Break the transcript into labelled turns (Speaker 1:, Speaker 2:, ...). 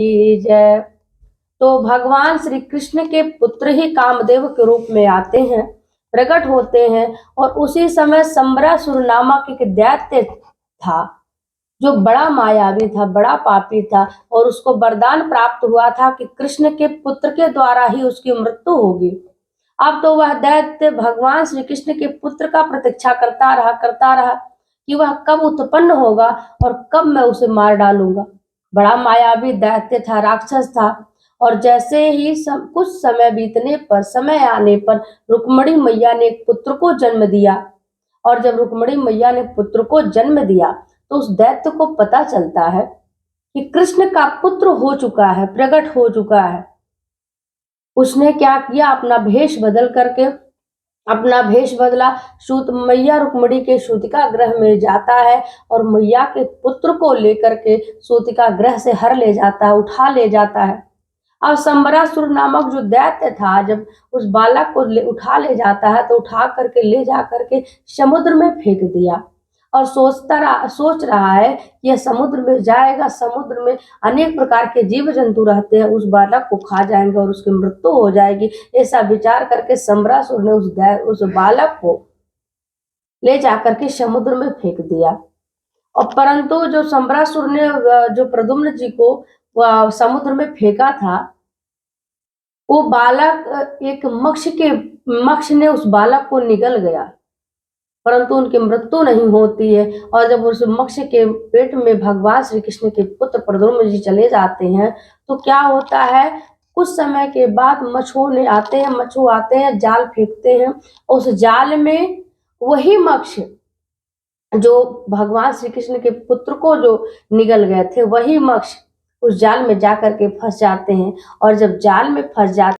Speaker 1: की जय। तो भगवान श्री कृष्ण के पुत्र ही कामदेव के रूप में आते हैं, प्रकट होते हैं। और उसी समय संबरासुर नामक एक दैत्य था जो बड़ा मायावी था, बड़ा पापी था, और उसको वरदान प्राप्त हुआ था कि कृष्ण के पुत्र के द्वारा ही उसकी मृत्यु होगी। अब तो वह दैत्य भगवान श्री कृष्ण के पुत्र का प्रतीक्षा करता रहा कि वह कब उत्पन्न होगा और कब मैं उसे मार डालूंगा। बड़ा मायावी दैत्य था, राक्षस था। और जैसे ही कुछ समय आने पर रुक्मिणी मैया ने एक पुत्र को जन्म दिया। और जब रुक्मिणी मैया ने पुत्र को जन्म दिया तो उस दैत्य को पता चलता है कि कृष्ण का पुत्र हो चुका है, प्रकट हो चुका है। उसने क्या किया, अपना भेष बदला, सूत मैया रुक्मिणी के सूतिका ग्रह में जाता है और मैया के पुत्र को लेकर के सूतिका ग्रह से हर ले जाता है, उठा ले जाता है। अब संबरासुर नामक जो दैत्य था, जब उस बालक को उठा ले जाता है तो उठा करके ले जा करके समुद्र में फेंक दिया। और सोच रहा है कि यह समुद्र में जाएगा, समुद्र में अनेक प्रकार के जीव जंतु रहते हैं, उस बालक को खा जाएंगे और उसकी मृत्यु हो जाएगी। ऐसा विचार करके संबरासुर ने उस बालक को ले जाकर के समुद्र में फेंक दिया। और परंतु जो संबरासुर ने जो प्रद्युम्न जी को समुद्र में फेंका था, वो बालक एक मक्ष ने उस बालक को निगल गया, परंतु उनकी मृत्यु नहीं होती है। और जब उस मक्ष के पेट में भगवान श्री कृष्ण के पुत्र प्रद्युम्न जी चले जाते हैं तो क्या होता है, कुछ समय के बाद मच्छू आते हैं, जाल फेंकते हैं। उस जाल में वही मक्ष जो भगवान श्री कृष्ण के पुत्र को जो निगल गए थे, वही मक्ष उस जाल में जाकर के फंस जाते हैं। और जब जाल में फंस जाते